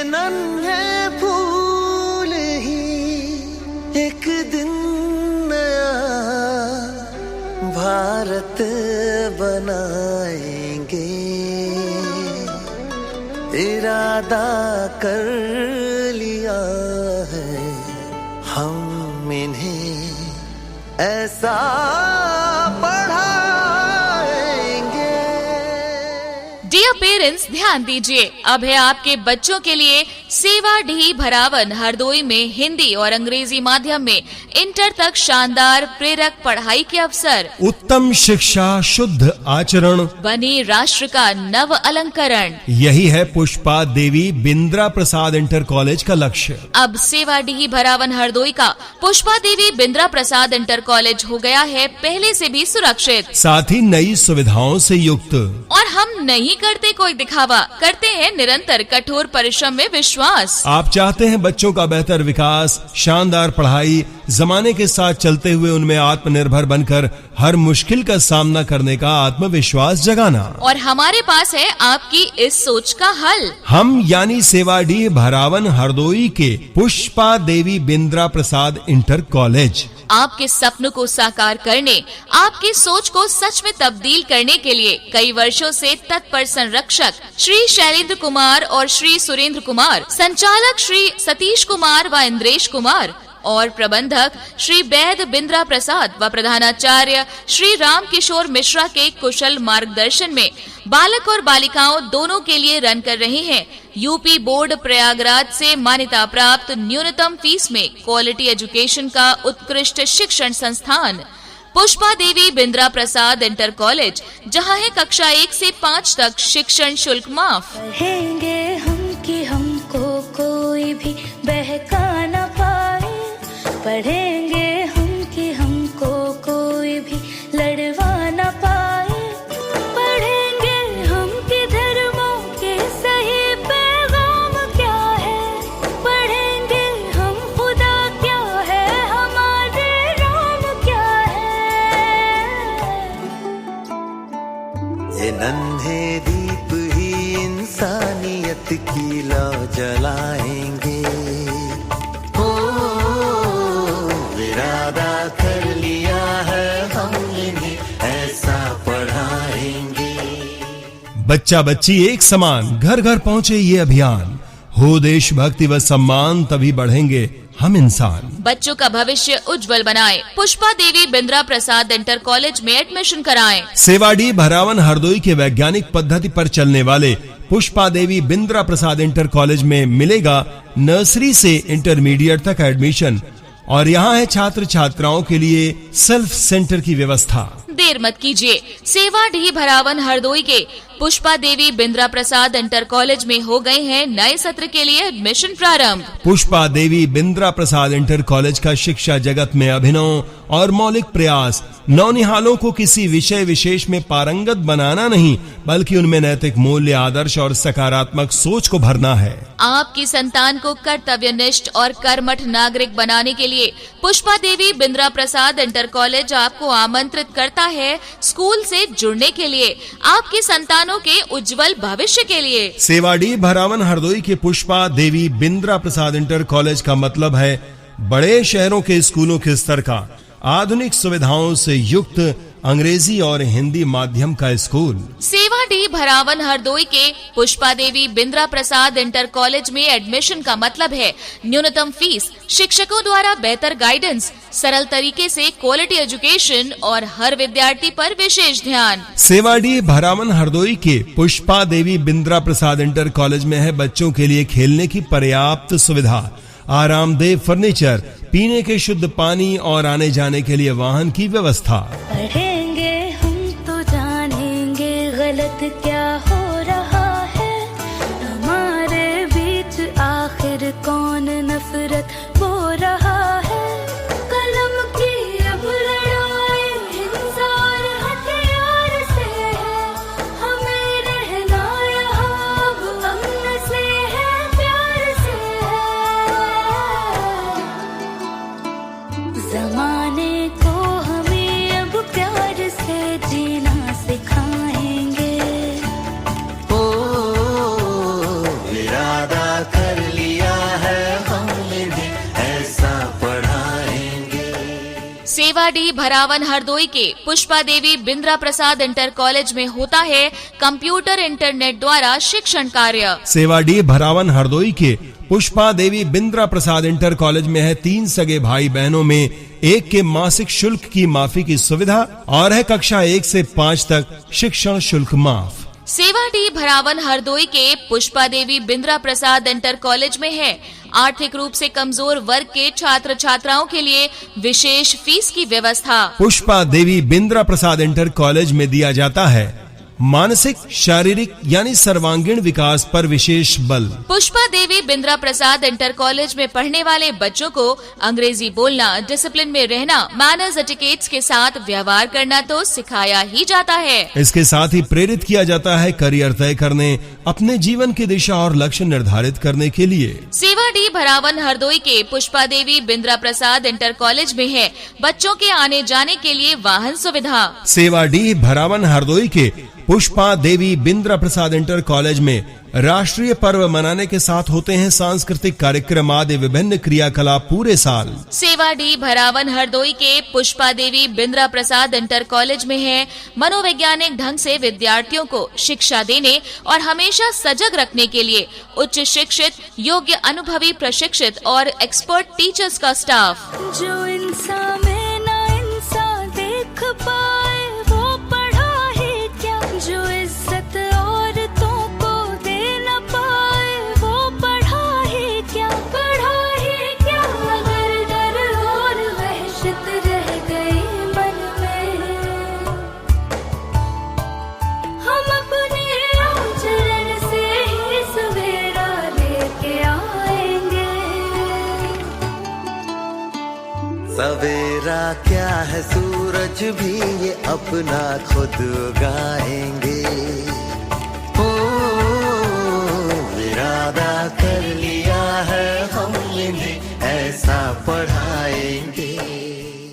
नन्हे फूल ही एक दिन नया भारत बनाएंगे, इरादा कर लिया है हम इन्हें ऐसा डियर पेरेंट्स, ध्यान दीजिए, अब है आपके बच्चों के लिए सेवाडीह भरावन हरदोई में हिंदी और अंग्रेजी माध्यम में इंटर तक शानदार प्रेरक पढ़ाई के अवसर। उत्तम शिक्षा, शुद्ध आचरण, बने राष्ट्र का नव अलंकरण, यही है पुष्पा देवी बिंद्रा प्रसाद इंटर कॉलेज का लक्ष्य। अब सेवाडीह भरावन हरदोई का पुष्पा देवी बिंद्रा प्रसाद इंटर कॉलेज हो गया है पहले से भी सुरक्षित, साथ ही नई सुविधाओं से युक्त। और हम नहीं करते कोई दिखावा, करते हैं निरंतर कठोर परिश्रम में विश्वास। आप चाहते हैं बच्चों का बेहतर विकास, शानदार पढ़ाई, जमाने के साथ चलते हुए उनमें आत्मनिर्भर बनकर हर मुश्किल का सामना करने का आत्मविश्वास जगाना। और हमारे पास है आपकी इस सोच का हल। हम यानी सेवाडीह भरावन हरदोई के पुष्पा देवी बिंद्रा प्रसाद इंटर कॉलेज आपके सपनों को साकार करने, आपकी सोच को सच में तब्दील करने के लिए कई वर्षों से तत्पर संरक्षक श्री शैलेंद्र कुमार और श्री सुरेंद्र कुमार, संचालक श्री सतीश कुमार व इंद्रेश कुमार और प्रबंधक श्री वैद बिंद्रा प्रसाद व प्रधानाचार्य श्री राम किशोर मिश्रा के कुशल मार्गदर्शन में बालक और बालिकाओं दोनों के लिए रन कर रहे हैं यूपी बोर्ड प्रयागराज से मान्यता प्राप्त न्यूनतम फीस में क्वालिटी एजुकेशन का उत्कृष्ट शिक्षण संस्थान पुष्पा देवी बिंद्रा प्रसाद इंटर कॉलेज, जहां है कक्षा 1 से 5 तक शिक्षण शुल्क माफ। पढ़ेंगे हम कि हमको कोई भी बहका न पाए, पढ़ेंगे हम कि हमको कोई भी लड़वा न पाए, पढ़ेंगे हम कि धर्मों के सही पैगाम क्या है, पढ़ेंगे हम खुदा क्या है, हमारे राम क्या है। ये नन्हे दीप ही इंसानियत की लौ जलाएंगे, इरादा कर लिया है हम इन्हें ऐसा पढ़ाएंगे। बच्चा बच्ची एक समान, घर घर पहुँचे ये अभियान, हो देशभक्ति व सम्मान, तभी बढ़ेंगे हम इंसान। बच्चों का भविष्य उज्जवल बनाएं, पुष्पा देवी बिंद्रा प्रसाद इंटर कॉलेज में एडमिशन कराएं। सेवाडीह भरावन हरदोई के वैज्ञानिक पद्धति पर चलने वाले पुष्पा देवी बिंद्रा प्रसाद इंटर कॉलेज में मिलेगा नर्सरी से इंटरमीडिएट तक एडमिशन, और यहाँ है छात्र छात्राओं के लिए सेल्फ सेंटर की व्यवस्था। देर मत कीजिए, सेवाडीह भरावन हरदोई के पुष्पा देवी बिंद्रा प्रसाद इंटर कॉलेज में हो गए हैं नए सत्र के लिए एडमिशन प्रारंभ। पुष्पा देवी बिंद्रा प्रसाद इंटर कॉलेज का शिक्षा जगत में अभिनव और मौलिक प्रयास नौनिहालों को किसी विषय विशेष में पारंगत बनाना नहीं, बल्कि उनमें नैतिक मूल्य, आदर्श और सकारात्मक सोच को भरना है। आपकी संतान को कर्तव्यनिष्ठ और कर्मठ नागरिक बनाने के लिए पुष्पा देवी बिंद्रा प्रसाद इंटर कॉलेज आपको आमंत्रित करता है स्कूल से जुड़ने के लिए, आपकी संतानों के उज्जवल भविष्य के लिए। सेवाडीह भरावन हरदोई के पुष्पा देवी बिंद्रा प्रसाद इंटर कॉलेज का मतलब है बड़े शहरों के स्कूलों के स्तर का, आधुनिक सुविधाओं से युक्त अंग्रेजी और हिंदी माध्यम का स्कूल। सेवाडीह भरावन हरदोई के पुष्पा देवी बिंद्रा प्रसाद इंटर कॉलेज में एडमिशन का मतलब है न्यूनतम फीस, शिक्षकों द्वारा बेहतर गाइडेंस, सरल तरीके से क्वालिटी एजुकेशन और हर विद्यार्थी पर विशेष ध्यान। सेवाडीह भरावन हरदोई के पुष्पा देवी बिंद्रा प्रसाद इंटर कॉलेज में है बच्चों के लिए खेलने की पर्याप्त सुविधा, आरामदेह फर्नीचर, पीने के शुद्ध पानी और आने जाने के लिए वाहन की व्यवस्था। पढ़ेंगे हम तो जानेंगे गलत क्या हो रहा है, हमारे बीच आखिर कौन नफरत बो रहा है, कलम की अब लड़ाई हिंसा और हथियार से है, हमें रहना यहाँ अब अमन से है, प्यार से है, जमाने को हमें अब प्यार सेवाडी भरावन हरदोई के पुष्पा देवी बिंद्रा प्रसाद इंटर कॉलेज में होता है कंप्यूटर इंटरनेट द्वारा शिक्षण कार्य। सेवाडी भरावन हरदोई के पुष्पा देवी बिंद्रा प्रसाद इंटर कॉलेज में है 3 सगे भाई बहनों में एक के मासिक शुल्क की माफी की सुविधा और है कक्षा 1 से 5 तक शिक्षण शुल्क माफ। सेवाडी भरावन हरदोई के पुष्पा देवी बिंद्रा प्रसाद इंटर कॉलेज में है आर्थिक रूप से कमजोर वर्ग के छात्र छात्राओं के लिए विशेष फीस की व्यवस्था। पुष्पा देवी बिंद्रा प्रसाद इंटर कॉलेज में दिया जाता है मानसिक शारीरिक यानी सर्वांगीण विकास पर विशेष बल। पुष्पा देवी बिंद्रा प्रसाद इंटर कॉलेज में पढ़ने वाले बच्चों को अंग्रेजी बोलना, डिसिप्लिन में रहना, मैनर्स एटिकेट्स के साथ व्यवहार करना तो सिखाया ही जाता है। इसके साथ ही प्रेरित किया जाता है करियर तय करने, अपने जीवन की दिशा और लक्ष्य निर्धारित करने के लिए। सेवाडी भरावन हरदोई के पुष्पा देवी बिंद्रा प्रसाद इंटर कॉलेज में है बच्चों के आने जाने के लिए वाहन सुविधा। सेवाडी भरावन हरदोई के पुष्पा देवी बिंद्रा प्रसाद इंटर कॉलेज में राष्ट्रीय पर्व मनाने के साथ होते हैं सांस्कृतिक कार्यक्रम आदि विभिन्न क्रियाकलाप पूरे साल। सेवाडी भरावन हरदोई के पुष्पा देवी बिंद्रा प्रसाद इंटर कॉलेज में है मनोवैज्ञानिक ढंग से विद्यार्थियों को शिक्षा देने और हमेशा सजग रखने के लिए उच्च शिक्षित, योग्य, अनुभवी, प्रशिक्षित और एक्सपर्ट टीचर्स का स्टाफ। जो इंसान में ना इंसान देख पाए वो पढ़ा है क्या, जो इज्जत औरतों को दे न पाए वो पढ़ा है क्या, पढ़ा है क्या। अगर डर और वहशत रह गई मन में, हम अपने आचरण से ही सवेरा लेके आएंगे। सवेरा क्या है, सूरज भी ये अपना खुद उगाएंगे। ओ इरादा कर लिया है हमने, ऐसा पढ़ाएंगे।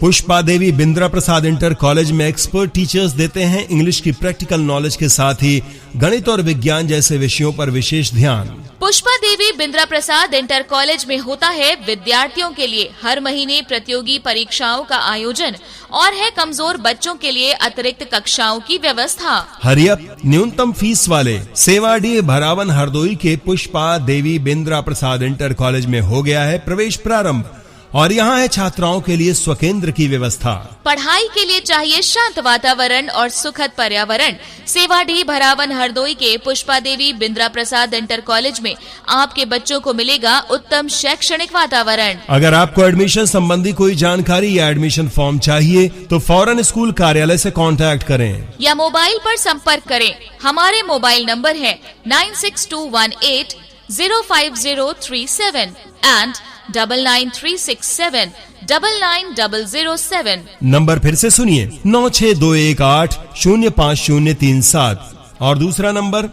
पुष्पा देवी बिंद्रा प्रसाद इंटर कॉलेज में एक्सपर्ट टीचर्स देते हैं इंग्लिश की प्रैक्टिकल नॉलेज के साथ ही गणित और विज्ञान जैसे विषयों पर विशेष ध्यान। पुष्पा देवी बिंद्रा प्रसाद इंटर कॉलेज में होता है विद्यार्थियों के लिए हर महीने प्रतियोगी परीक्षाओं का आयोजन और है कमजोर बच्चों के लिए अतिरिक्त कक्षाओं की व्यवस्था। हरियप न्यूनतम फीस वाले सेवाडी भरावन हरदोई के पुष्पा देवी बिंद्रा प्रसाद इंटर कॉलेज में हो गया है प्रवेश प्रारंभ और यहाँ है छात्राओं के लिए स्वकेंद्र की व्यवस्था। पढ़ाई के लिए चाहिए शांत वातावरण और सुखद पर्यावरण। सेवाडी भरावन हरदोई के पुष्पा देवी बिंद्रा प्रसाद इंटर कॉलेज में आपके बच्चों को मिलेगा उत्तम शैक्षणिक वातावरण। अगर आपको एडमिशन संबंधी कोई जानकारी या एडमिशन फॉर्म चाहिए तो फौरन स्कूल कार्यालय से कांटेक्ट करें या मोबाइल पर संपर्क करें। हमारे मोबाइल नंबर है 9621805037 एंड 9936799007। नंबर फिर से सुनिए 9621805037 और दूसरा नंबर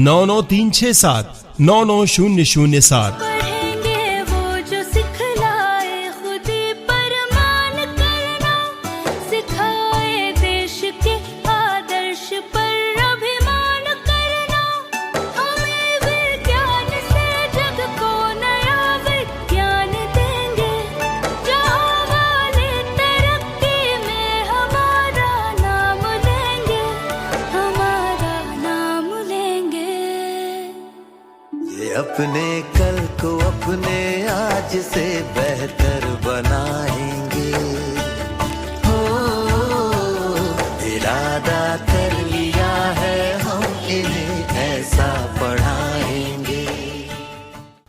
99367990007। पढ़ेंगे वो जो सिखलाए, खुद पर मान करना सिखाए, देश के आदर्श पर अभिमान करना। हमें विज्ञान से जग को नया विज्ञान देंगे, जहाँ वाले तरक्की में हमारा नाम लेंगे, हमारा नाम लेंगे। ये अपने कल को अपने आज से बेहतर बनाएंगे। हो इरादा कर लिया है हम इन्हें, ऐसा पढ़ाएंगे।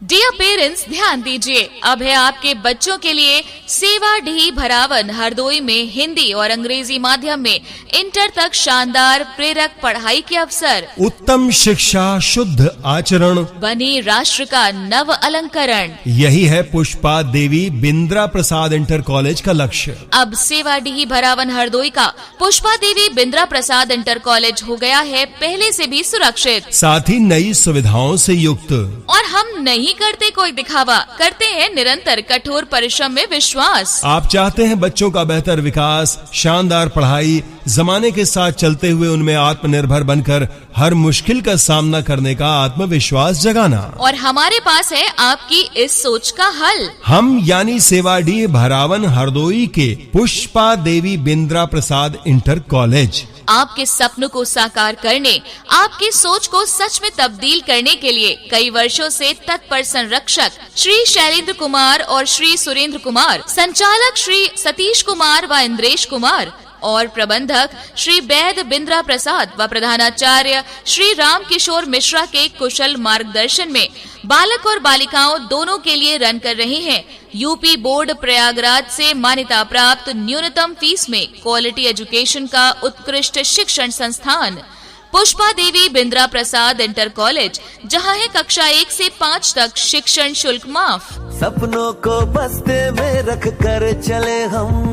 डियर पेरेंट्स, ध्यान दीजिए, अब है आपके बच्चों के लिए सेवाडी भरावन हरदोई में हिंदी और अंग्रेजी माध्यम में इंटर तक शानदार प्रेरक पढ़ाई के अवसर। उत्तम शिक्षा, शुद्ध आचरण, बनी राष्ट्र का नव अलंकरण, यही है पुष्पा देवी बिंद्रा प्रसाद इंटर कॉलेज का लक्ष्य। अब सेवाडी भरावन हरदोई का पुष्पा देवी बिंद्रा प्रसाद इंटर कॉलेज हो गया है पहले से भी सुरक्षित, साथ ही नई सुविधाओं से युक्त। और हम नहीं करते कोई दिखावा, करते हैं निरंतर कठोर परिश्रम में विश्वास। आप चाहते हैं बच्चों का बेहतर विकास, शानदार पढ़ाई, जमाने के साथ चलते हुए उनमें आत्मनिर्भर बनकर हर मुश्किल का सामना करने का आत्मविश्वास जगाना। और हमारे पास है आपकी इस सोच का हल। हम यानी सेवाडी भरावन हरदोई के पुष्पा देवी बिंद्रा प्रसाद इंटर कॉलेज आपके सपनों को साकार करने, आपकी सोच को सच में तब्दील करने के लिए कई वर्षों से तत्पर संरक्षक श्री शैलेंद्र कुमार और श्री सुरेंद्र कुमार, संचालक श्री सतीश कुमार व इंद्रेश कुमार और प्रबंधक श्री वैद बिंद्रा प्रसाद व प्रधानाचार्य श्री राम किशोर मिश्रा के कुशल मार्गदर्शन में बालक और बालिकाओं दोनों के लिए रन कर रहे हैं यूपी बोर्ड प्रयागराज से मान्यता प्राप्त न्यूनतम फीस में क्वालिटी एजुकेशन का उत्कृष्ट शिक्षण संस्थान पुष्पा देवी बिंद्रा प्रसाद इंटर कॉलेज, जहां है कक्षा 1 से 5 तक शिक्षण शुल्क माफ। सपनों को बस्ते में रख कर चले हम,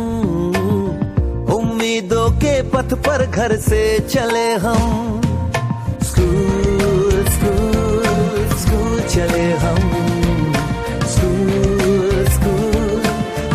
उम्मीदों के पथ पर घर से चले हम, स्कूल स्कूल स्कूल चले हम, स्कूल स्कूल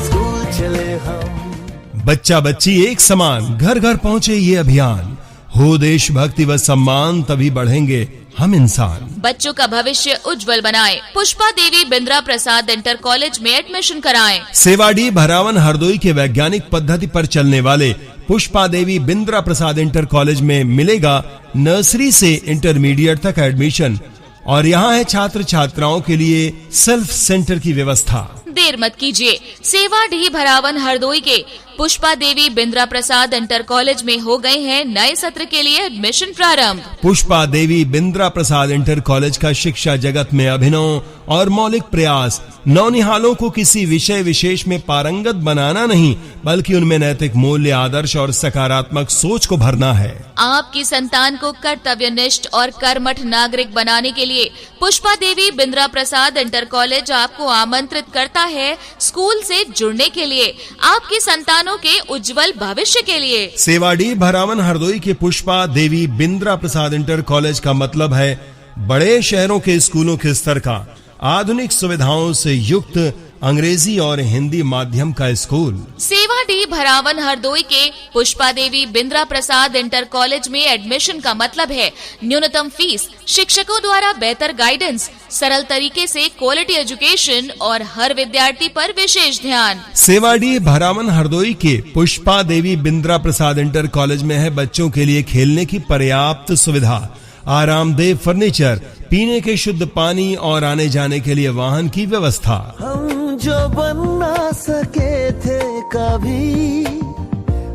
स्कूल चले हम। बच्चा बच्ची एक समान, घर घर पहुँचे ये अभियान, हो देशभक्ति व सम्मान, तभी बढ़ेंगे हम इंसान। बच्चों का भविष्य उज्जवल बनाएं, पुष्पा देवी बिंद्रा प्रसाद इंटर कॉलेज में एडमिशन कराएं। सेवाडी भरावन हरदोई के वैज्ञानिक पद्धति पर चलने वाले पुष्पा देवी बिंद्रा प्रसाद इंटर कॉलेज में मिलेगा नर्सरी से इंटरमीडिएट तक एडमिशन, और यहाँ है छात्र छात्राओं के लिए सेल्फ सेंटर की व्यवस्था। देर मत कीजिए, सेवाडी भरावन हरदोई के पुष्पा देवी बिंद्रा प्रसाद इंटर कॉलेज में हो गए हैं नए सत्र के लिए एडमिशन प्रारंभ। पुष्पा देवी बिंद्रा प्रसाद इंटर कॉलेज का शिक्षा जगत में अभिनव और मौलिक प्रयास नौनिहालों को किसी विषय विशेष में पारंगत बनाना नहीं, बल्कि उनमें नैतिक मूल्य, आदर्श और सकारात्मक सोच को भरना है। आपकी संतान को कर्तव्यनिष्ठ और कर्मठ नागरिक बनाने के लिए पुष्पा देवी बिंद्रा प्रसाद इंटर कॉलेज आपको आमंत्रित करता है स्कूल से जुड़ने के लिए, आपकी संतानों के उज्जवल भविष्य के लिए। सेवाडी भरावन हरदोई के पुष्पा देवी बिंद्रा प्रसाद इंटर कॉलेज का मतलब है बड़े शहरों के स्कूलों के स्तर का, आधुनिक सुविधाओं से युक्त अंग्रेजी और हिंदी माध्यम का स्कूल। सेवाडी भरावन हरदोई के पुष्पा देवी बिंद्रा प्रसाद इंटर कॉलेज में एडमिशन का मतलब है न्यूनतम फीस, शिक्षकों द्वारा बेहतर गाइडेंस, सरल तरीके से क्वालिटी एजुकेशन और हर विद्यार्थी पर विशेष ध्यान। सेवाडी भरावन हरदोई के पुष्पा देवी बिंद्रा प्रसाद इंटर कॉलेज में है बच्चों के लिए खेलने की पर्याप्त सुविधा, आरामदेह फर्नीचर, पीने के शुद्ध पानी और आने जाने के लिए वाहन की व्यवस्था। हम जो बन ना सके थे कभी,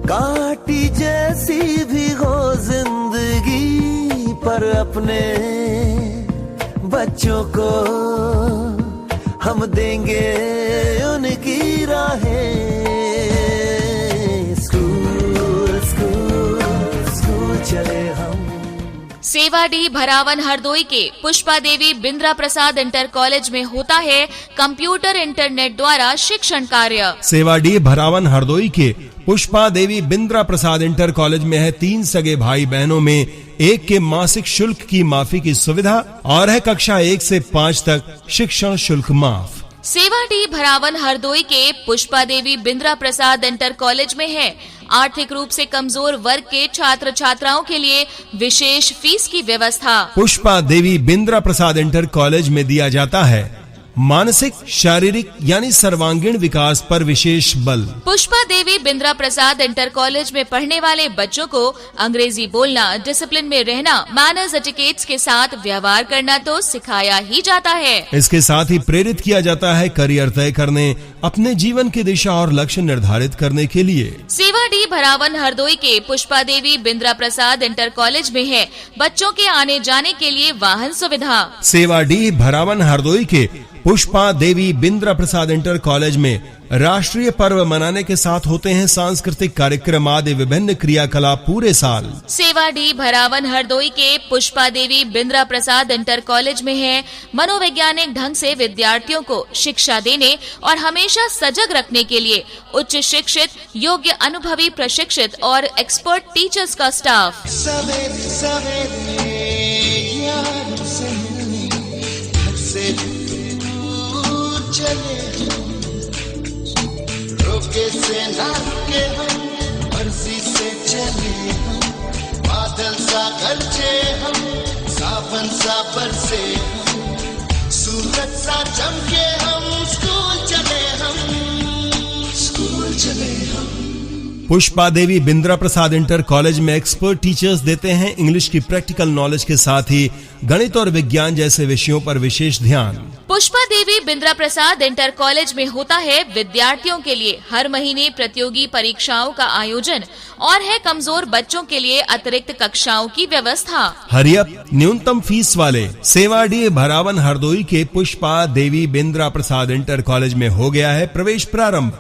काटी जैसी भी हो जिंदगी, पर अपने बच्चों को हम देंगे उनकी राहें, स्कूल स्कूल स्कूल चले हम। सेवाडी भरावन हरदोई के पुष्पा देवी बिंद्रा प्रसाद इंटर कॉलेज में होता है कंप्यूटर इंटरनेट द्वारा शिक्षण कार्य। सेवाडी भरावन हरदोई के पुष्पा देवी बिंद्रा प्रसाद इंटर कॉलेज में है 3 सगे भाई बहनों में एक के मासिक शुल्क की माफी की सुविधा, और है कक्षा 1 से 5 तक शिक्षण शुल्क माफ। सेवाडी भरावन हरदोई के पुष्पा देवी बिंद्रा प्रसाद इंटर कॉलेज में है आर्थिक रूप से कमजोर वर्ग के छात्र छात्राओं के लिए विशेष फीस की व्यवस्था। पुष्पा देवी बिंद्रा प्रसाद इंटर कॉलेज में दिया जाता है मानसिक, शारीरिक यानी सर्वांगीण विकास पर विशेष बल। पुष्पा देवी बिंद्रा प्रसाद इंटर कॉलेज में पढ़ने वाले बच्चों को अंग्रेजी बोलना, डिसिप्लिन में रहना, मैनर्स एटिकेट्स के साथ व्यवहार करना तो सिखाया ही जाता है। इसके साथ ही प्रेरित किया जाता है करियर तय करने, अपने जीवन की दिशा और लक्ष्य निर्धारित करने के लिए। सेवाडी भरावन हरदोई के पुष्पा देवी बिंद्रा प्रसाद इंटर कॉलेज में है बच्चों के आने जाने के लिए वाहन सुविधा। सेवाडी भरावन हरदोई के पुष्पा देवी बिंद्रा प्रसाद इंटर कॉलेज में राष्ट्रीय पर्व मनाने के साथ होते हैं सांस्कृतिक कार्यक्रम आदि विभिन्न क्रियाकलाप पूरे साल। सेवाडी भरावन हरदोई के पुष्पा देवी बिंद्रा प्रसाद इंटर कॉलेज में है मनोवैज्ञानिक ढंग से विद्यार्थियों को शिक्षा देने और हमेशा सजग रखने के लिए उच्च शिक्षित, योग्य, अनुभवी, प्रशिक्षित और एक्सपर्ट टीचर्स का स्टाफ। चले हम, रोके से ना रुके हम, मर्जी से चले हम, बादल सा गरजे हम, सावन सा बरसे हम, सूरज सा चमके हम, स्कूल चले हम, स्कूल चले हम। पुष्पा देवी बिंद्रा प्रसाद इंटर कॉलेज में एक्सपर्ट टीचर्स देते हैं इंग्लिश की प्रैक्टिकल नॉलेज के साथ ही गणित और विज्ञान जैसे विषयों पर विशेष ध्यान। पुष्पा देवी बिंद्रा प्रसाद इंटर कॉलेज में होता है विद्यार्थियों के लिए हर महीने प्रतियोगी परीक्षाओं का आयोजन और है कमजोर बच्चों के लिए अतिरिक्त कक्षाओं की व्यवस्था। हरियप न्यूनतम फीस वाले सेवाडी भरावन हरदोई के पुष्पा देवी बिंद्रा प्रसाद इंटर कॉलेज में हो गया है प्रवेश प्रारंभ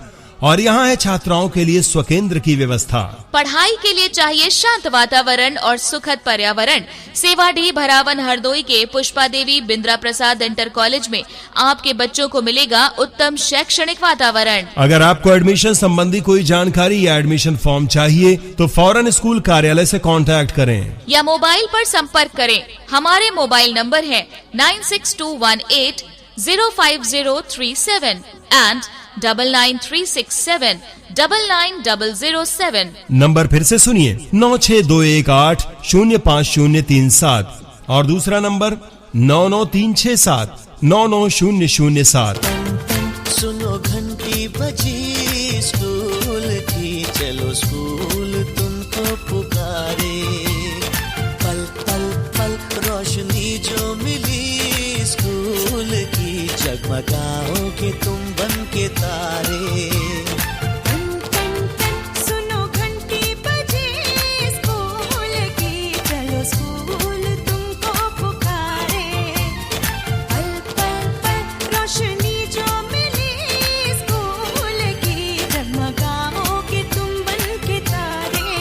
और यहाँ है छात्राओं के लिए स्वकेंद्र की व्यवस्था। पढ़ाई के लिए चाहिए शांत वातावरण और सुखद पर्यावरण। सेवाडी भरावन हरदोई के पुष्पा देवी बिंद्रा प्रसाद इंटर कॉलेज में आपके बच्चों को मिलेगा उत्तम शैक्षणिक वातावरण। अगर आपको एडमिशन संबंधी कोई जानकारी या एडमिशन फॉर्म चाहिए तो फौरन स्कूल कार्यालय से कांटेक्ट करें या मोबाइल पर संपर्क करें। हमारे मोबाइल नंबर है 9621805037 एंड 9936799007। नंबर फिर से सुनिए 9621805037 और दूसरा नंबर 99367 सुनो घंटी बजी स्कूल की, चलो स्कूल तुमको पुकारे, पल पल पल रोशनी जो मिली स्कूल की, जगमगाओगे तुम बन के तारे। सुनो घंटी बजी स्कूल की, चलो स्कूल तुमको पुकारे, पल पल पल रोशनी जो मिली स्कूल की, जगमगाओगे तुम बन के तारे।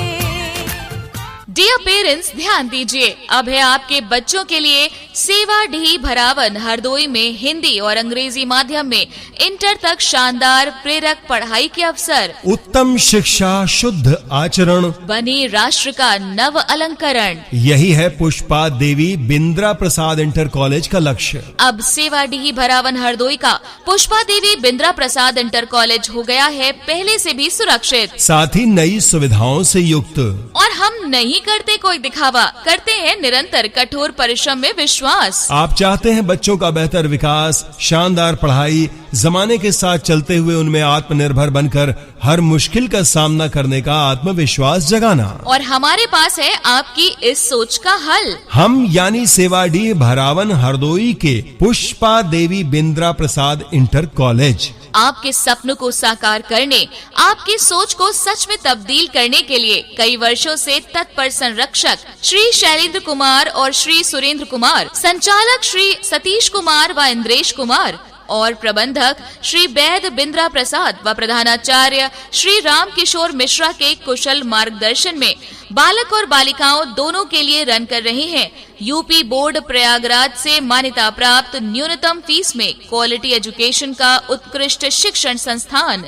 डियर पेरेंट्स, ध्यान दीजिए, अब है आपके बच्चों के लिए सेवाडी भरावन हरदोई में हिंदी और अंग्रेजी माध्यम में इंटर तक शानदार प्रेरक पढ़ाई के अवसर। उत्तम शिक्षा, शुद्ध आचरण, बने राष्ट्र का नव अलंकरण। यही है पुष्पा देवी बिंद्रा प्रसाद इंटर कॉलेज का लक्ष्य। अब सेवाडी भरावन हरदोई का पुष्पा देवी बिंद्रा प्रसाद इंटर कॉलेज हो गया है पहले से भी सुरक्षित, साथ ही नई सुविधाओं से युक्त। और हम नहीं करते कोई दिखावा, करते हैं निरंतर कठोर परिश्रम में विश्वास। आप चाहते हैं बच्चों का बेहतर विकास, शानदार पढ़ाई, जमाने के साथ चलते हुए उनमें आत्मनिर्भर बनकर हर मुश्किल का सामना करने का आत्मविश्वास जगाना। और हमारे पास है आपकी इस सोच का हल। हम यानी सेवाडी भरावन हरदोई के पुष्पा देवी बिंद्रा प्रसाद इंटर कॉलेज आपके सपनों को साकार करने, आपकी सोच को सच में तब्दील करने के लिए कई वर्षों से तत्पर संरक्षक श्री शैलेंद्र कुमार और श्री सुरेंद्र कुमार, संचालक श्री सतीश कुमार व इंद्रेश कुमार और प्रबंधक श्री वैद बिंद्रा प्रसाद व प्रधानाचार्य श्री राम किशोर मिश्रा के कुशल मार्गदर्शन में बालक और बालिकाओं दोनों के लिए रन कर रहे हैं यूपी बोर्ड प्रयागराज से मान्यता प्राप्त न्यूनतम फीस में क्वालिटी एजुकेशन का उत्कृष्ट शिक्षण संस्थान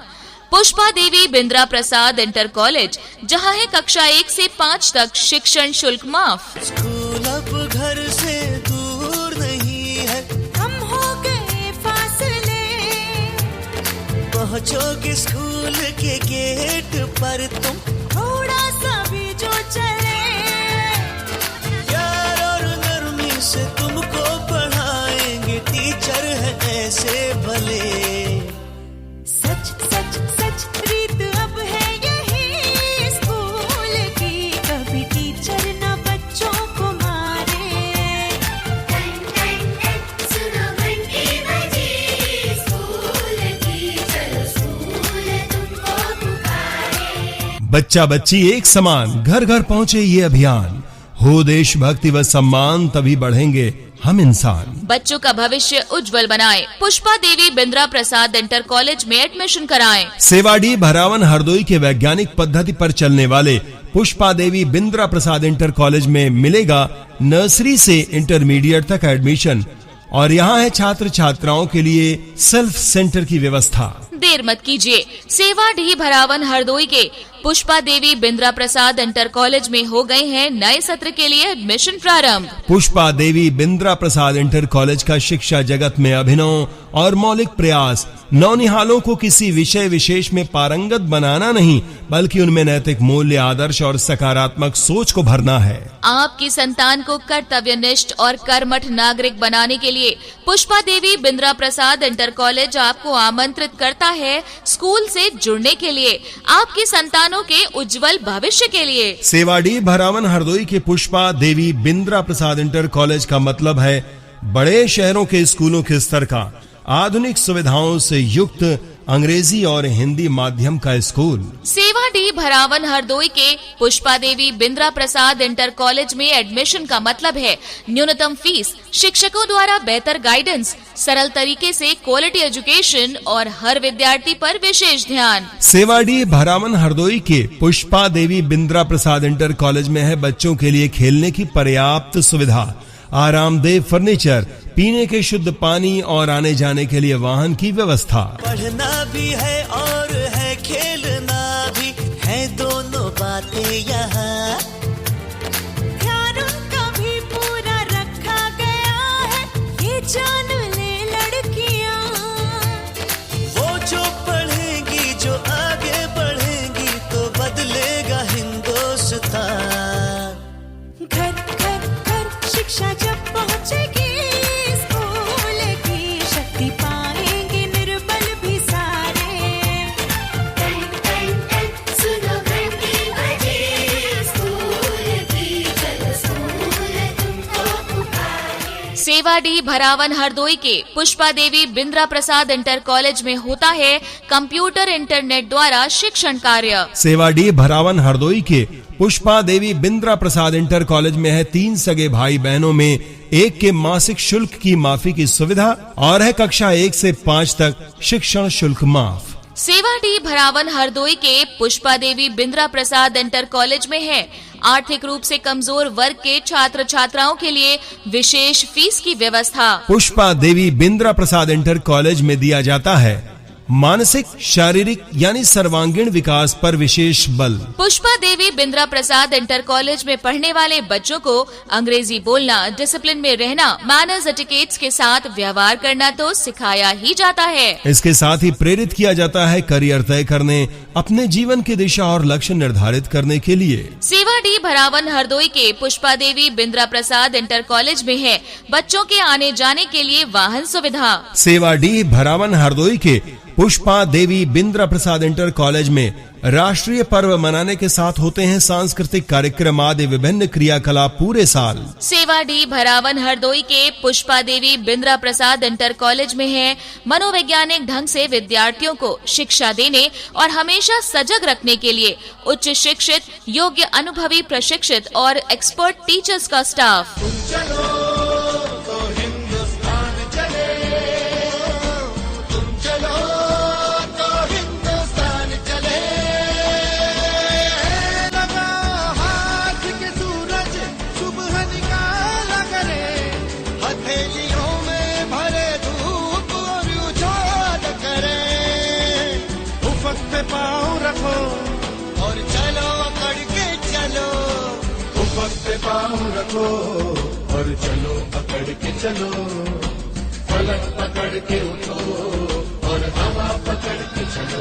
पुष्पा देवी बिंद्रा प्रसाद इंटर कॉलेज, जहां है कक्षा 1 से 5 तक शिक्षण शुल्क माफ। स्कूल अब घर से दूर नहीं है, हम हो गए फासले, पहुँचोगे स्कूल के गेट पर तुम, थोड़ा सा भी जो चले, प्यार और नरमी से तुमको पढ़ाएंगे टीचर है ऐसे भले। सच सच सच रीत अब है यही स्कूल की, कभी टीचर न बच्चों को मारे। सुनो घंटी बजी स्कूल की, चलो स्कूल तुमको पुकारे। बच्चा बच्ची एक समान, घर घर पहुँचे ये अभियान, हो देशभक्ति व सम्मान, तभी बढ़ेंगे हम इंसान। बच्चों का भविष्य उज्जवल बनाएं, पुष्पा देवी बिंद्रा प्रसाद इंटर कॉलेज में एडमिशन कराएं। सेवाडी भरावन हरदोई के वैज्ञानिक पद्धति पर चलने वाले पुष्पा देवी बिंद्रा प्रसाद इंटर कॉलेज में मिलेगा नर्सरी से इंटरमीडिएट तक एडमिशन और यहाँ है छात्र छात्राओं के लिए सेल्फ सेंटर की व्यवस्था। देर मत कीजिए। सेवाडीह भरावन हरदोई के पुष्पा देवी बिंद्रा प्रसाद इंटर कॉलेज में हो गए हैं नए सत्र के लिए एडमिशन प्रारंभ। पुष्पा देवी बिंद्रा प्रसाद इंटर कॉलेज का शिक्षा जगत में अभिनव और मौलिक प्रयास नौनिहालों को किसी विषय विशेष में पारंगत बनाना नहीं, बल्कि उनमें नैतिक मूल्य, आदर्श और सकारात्मक सोच को भरना है। आपकी संतान को कर्तव्यनिष्ठ और कर्मठ नागरिक बनाने के लिए पुष्पा देवी बिंद्रा प्रसाद इंटर कॉलेज आपको आमंत्रित करता है स्कूल से जुड़ने के लिए, आपकी संतानों के उज्जवल भविष्य के लिए। सेवाडीह भरावन हरदोई के पुष्पा देवी बिंद्रा प्रसाद इंटर कॉलेज का मतलब है बड़े शहरों के स्कूलों के स्तर का आधुनिक सुविधाओं से युक्त अंग्रेजी और हिंदी माध्यम का स्कूल। सेवाडीह भरावन हरदोई के पुष्पा देवी बिंद्रा प्रसाद इंटर कॉलेज में एडमिशन का मतलब है न्यूनतम फीस, शिक्षकों द्वारा बेहतर गाइडेंस, सरल तरीके से क्वालिटी एजुकेशन और हर विद्यार्थी पर विशेष ध्यान। सेवाडीह भरावन हरदोई के पुष्पा देवी बिंद्रा प्रसाद इंटर कॉलेज में है बच्चों के लिए खेलने की पर्याप्त सुविधा, आरामदेह फर्नीचर, पीने के शुद्ध पानी और आने जाने के लिए वाहन की व्यवस्था। पढ़ना भी है और है खेलना भी है, दोनों बातें यहाँ। ध्यान उनका भी पूरा रखा गया है, ये जान ले लड़कियां। वो जो पढ़ेंगी, जो आगे बढ़ेंगी, तो बदलेगा हिंदुस्तान। घर घर घर शिक्षा जब पहुंचेगी, स्कूल की शक्ति पाएंगे निर्बल भी सारे। सुनो घंटी बजे, स्कूल की चलो स्कूल तुमको पुकारे। सेवाडीह भरावन हरदोई के पुष्पा देवी बिंद्रा प्रसाद इंटर कॉलेज में होता है कंप्यूटर इंटरनेट द्वारा शिक्षण कार्य। सेवाडीह भरावन हरदोई के पुष्पा देवी बिंद्रा प्रसाद इंटर कॉलेज में है 3 सगे भाई बहनों में एक के मासिक शुल्क की माफी की सुविधा और है कक्षा 1 से 5 तक शिक्षण शुल्क माफ। सेवाडीह भरावन हरदोई के पुष्पा देवी बिंद्रा प्रसाद इंटर कॉलेज में है आर्थिक रूप से कमजोर वर्ग के छात्र छात्राओं के लिए विशेष फीस की व्यवस्था। पुष्पा देवी बिंद्रा प्रसाद इंटर कॉलेज में दिया जाता है मानसिक, शारीरिक यानी सर्वांगीण विकास पर विशेष बल। पुष्पा देवी बिंद्रा प्रसाद इंटर कॉलेज में पढ़ने वाले बच्चों को अंग्रेजी बोलना, डिसिप्लिन में रहना, मैनर्स एटिकेट्स के साथ व्यवहार करना तो सिखाया ही जाता है। इसके साथ ही प्रेरित किया जाता है करियर तय करने, अपने जीवन की दिशा और लक्ष्य निर्धारित करने के लिए। सेवाडीह भरावन हरदोई के पुष्पा देवी बिंद्रा प्रसाद इंटर कॉलेज में है बच्चों के आने जाने के लिए वाहन सुविधा। सेवाडीह भरावन हरदोई के पुष्पा देवी बिंद्रा प्रसाद इंटर कॉलेज में राष्ट्रीय पर्व मनाने के साथ होते हैं सांस्कृतिक कार्यक्रम आदि विभिन्न क्रियाकलाप पूरे साल। सेवाडीह भरावन हरदोई के पुष्पा देवी बिंद्रा प्रसाद इंटर कॉलेज में है मनोवैज्ञानिक ढंग से विद्यार्थियों को शिक्षा देने और हमेशा सजग रखने के लिए उच्च शिक्षित, योग्य, अनुभवी, प्रशिक्षित और एक्सपर्ट टीचर्स का स्टाफ। पाँव रखो और चलो पकड़ के चलो, फलक पकड़ के उठो और हवा पकड़ के चलो।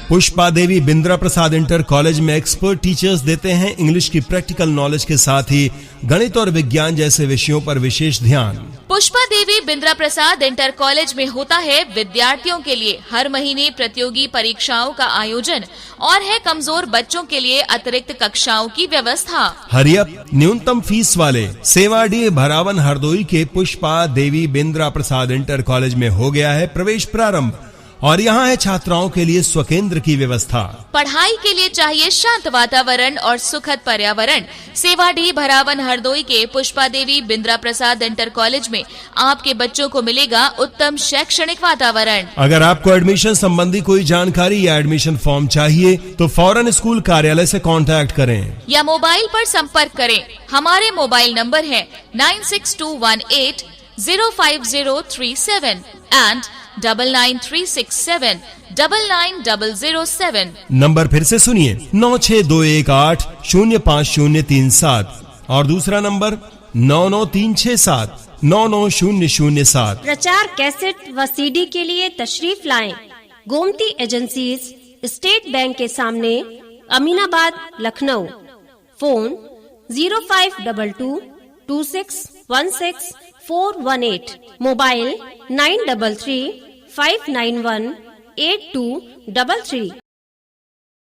पुष्पा देवी बिंद्रा प्रसाद इंटर कॉलेज में एक्सपर्ट टीचर्स देते हैं इंग्लिश की प्रैक्टिकल नॉलेज के साथ ही गणित और विज्ञान जैसे विषयों पर विशेष ध्यान। पुष्पा देवी बिंद्रा प्रसाद इंटर कॉलेज में होता है विद्यार्थियों के लिए हर महीने प्रतियोगी परीक्षाओं का आयोजन और है कमजोर बच्चों के लिए अतिरिक्त कक्षाओं की व्यवस्था। हरियप न्यूनतम फीस वाले सेवाडीह भरावन हरदोई के पुष्पा देवी बिंद्रा प्रसाद इंटर कॉलेज में हो गया है प्रवेश प्रारंभ और यहाँ है छात्राओं के लिए स्वकेंद्र की व्यवस्था। पढ़ाई के लिए चाहिए शांत वातावरण और सुखद पर्यावरण। सेवाडीह भरावन हरदोई के पुष्पा देवी बिंद्रा प्रसाद इंटर कॉलेज में आपके बच्चों को मिलेगा उत्तम शैक्षणिक वातावरण। अगर आपको एडमिशन संबंधी कोई जानकारी या एडमिशन फॉर्म चाहिए तो फौरन स्कूल कार्यालय से कांटेक्ट करें या मोबाइल पर संपर्क करें। हमारे मोबाइल नंबर है 9621805037 and 99367 999007। नंबर फिर से सुनिए 9621805037 और दूसरा नंबर 9936799007। प्रचार कैसेट व सीडी के लिए तशरीफ लाएं। गोमती एजेंसीज, स्टेट बैंक के सामने, अमीनाबाद, लखनऊ। Phone 05222616 mobile 9335918233।